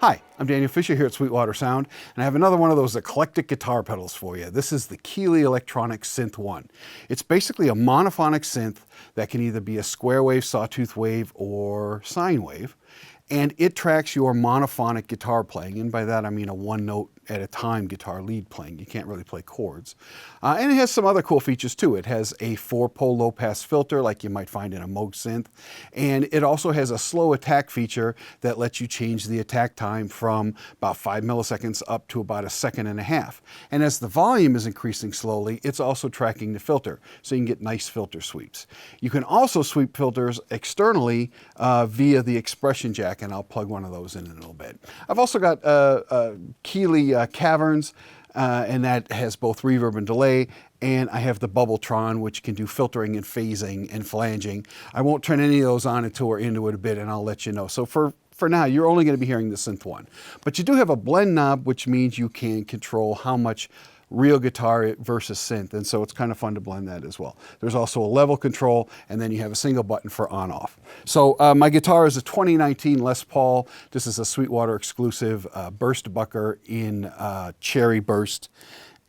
Hi, I'm Daniel Fisher here at Sweetwater Sound, and I have another one of those eclectic guitar pedals for you. This is the Keeley Synth-1. It's basically a monophonic synth that can either be a square wave, Sawtooth Wave, or Sine Wave, and it tracks your monophonic guitar playing, and by that I mean a one note at a time guitar lead playing. You can't really play chords. And it has some other cool features too. It has a 4-pole low-pass filter like you might find in a Moog synth, and it also has a slow attack feature that lets you change the attack time from about 5 milliseconds up to about 1.5 seconds. And as the volume is increasing slowly, it's also tracking the filter, so you can get nice filter sweeps. You can also sweep filters externally via the expression jack, and I'll plug one of those in a little bit. I've also got Keeley caverns, and that has both reverb and delay, and I have the Bubbletron, which can do filtering and phasing and flanging. I won't turn any of those on until we're into it a bit, and I'll let you know. So for now, you're only going to be hearing the Synth-1. But you do have a blend knob, which means you can control how much real guitar versus synth, and so it's kind of fun to blend that as well. There's also a level control, and then you have a single button for on-off. So my guitar is a 2019 Les Paul. This is a Sweetwater exclusive burst bucker in cherry burst,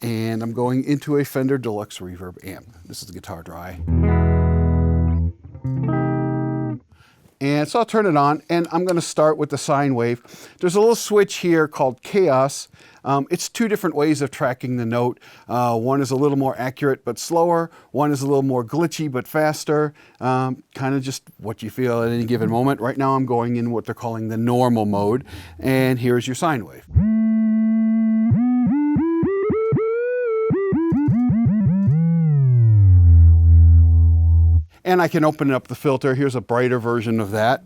and I'm going into a Fender Deluxe reverb amp. This is the guitar dry. And so I'll turn it on, and I'm going to start with the sine wave. There's a little switch here called chaos. It's two different ways of tracking the note. One is a little more accurate but slower. One is a little more glitchy but faster. Kind of just what you feel at any given moment. Right now I'm going in what they're calling the normal mode, and here's your sine wave. And I can open up the filter. Here's a brighter version of that.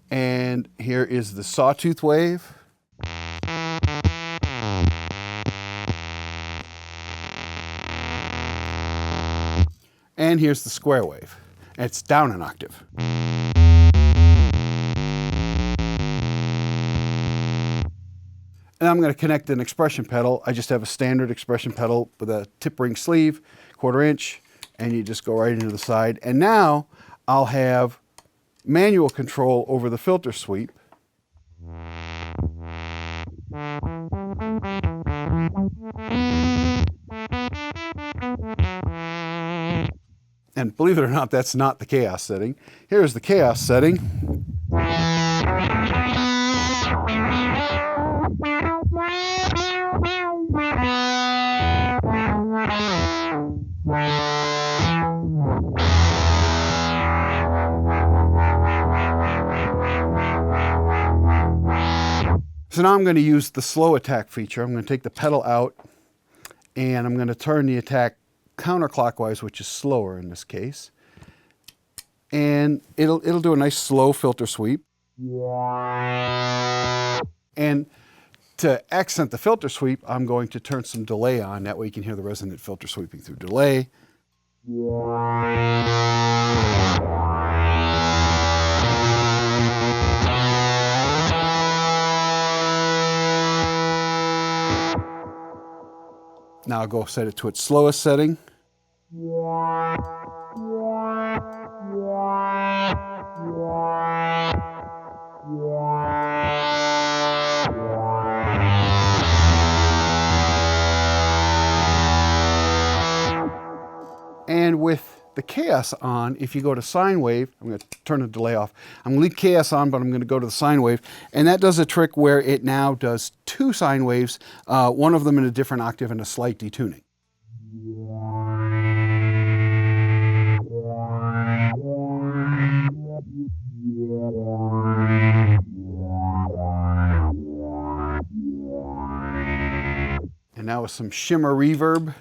And here is the Sawtooth Wave. And here's the square wave. And it's down an octave. And I'm going to connect an expression pedal. I just have a standard expression pedal with a tip ring sleeve, 1/4 inch, and you just go right into the side. And now I'll have manual control over the filter sweep. And believe it or not, that's not the chaos setting. Here's the chaos setting. So now I'm going to use the slow attack feature. I'm going to take the pedal out, and I'm going to turn the attack counterclockwise, which is slower in this case. And it'll do a nice slow filter sweep. And to accent the filter sweep, I'm going to turn some delay on. That way you can hear the resonant filter sweeping through delay. Now I'll go set it to its slowest setting. And with the chaos on, if you go to sine wave, I'm going to turn the delay off. I'm going to leave chaos on, but I'm going to go to the sine wave. And that does a trick where it now does 2 sine waves, one of them in a different octave and a slight detuning. And now with some Shimmer reverb.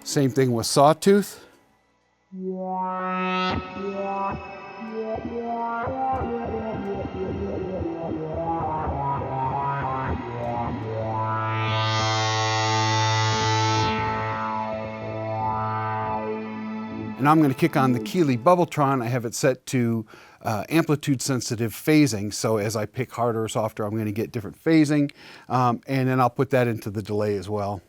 Same thing with Sawtooth. And I'm going to kick on the Keeley Bubbletron. I have it set to amplitude sensitive phasing. So as I pick harder or softer, I'm going to get different phasing. And then I'll put that into the delay as well.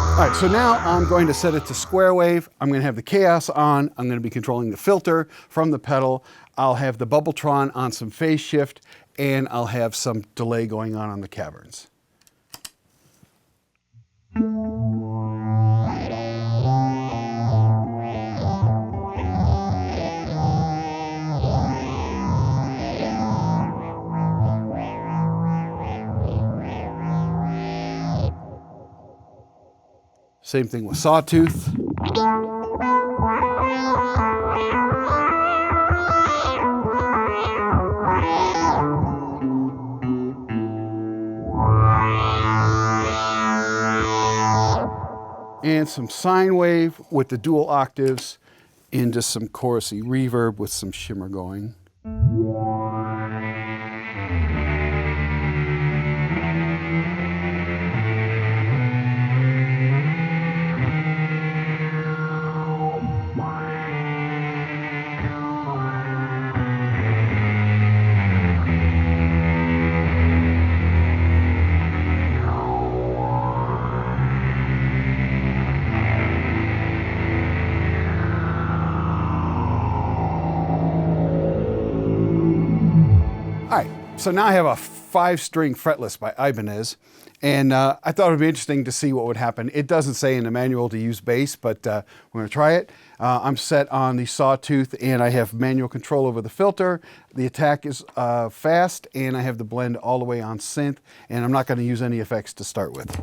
All right, so now I'm going to set it to square wave. I'm going to have the chaos on. I'm going to be controlling the filter from the pedal. I'll have the Bubbletron on some phase shift, and I'll have some delay going on the caverns. Same thing with Sawtooth. And some Sine Wave with the dual octaves into some chorusy reverb with some Shimmer going. All right, so now I have a 5-string fretless by Ibanez, and I thought it would be interesting to see what would happen. It doesn't say in the manual to use bass, but we're going to try it. I'm set on the Sawtooth, and I have manual control over the filter. The attack is fast, and I have the blend all the way on synth, and I'm not going to use any effects to start with.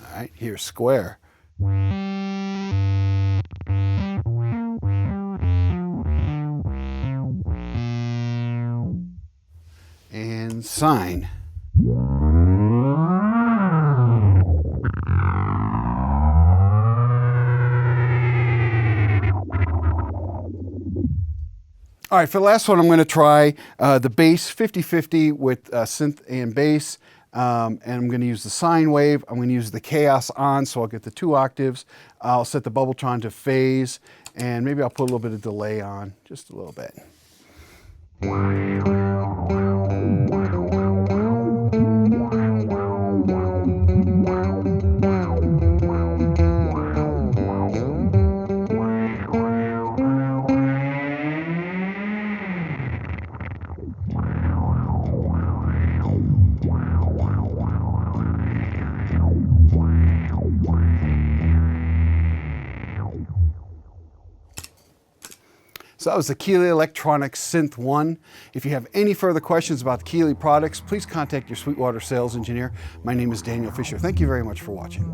All right, here's square. And sine. All right, for the last one, I'm going to try the bass 50-50 with synth and bass. And I'm going to use the Sine Wave. I'm going to use the chaos on, so I'll get the 2 octaves. I'll set the Bubbletron to phase, and maybe I'll put a little bit of delay on, just a little bit. So that was the Keeley Synth-1. If you have any further questions about the Keeley products, please contact your Sweetwater sales engineer. My name is Daniel Fisher. Thank you very much for watching.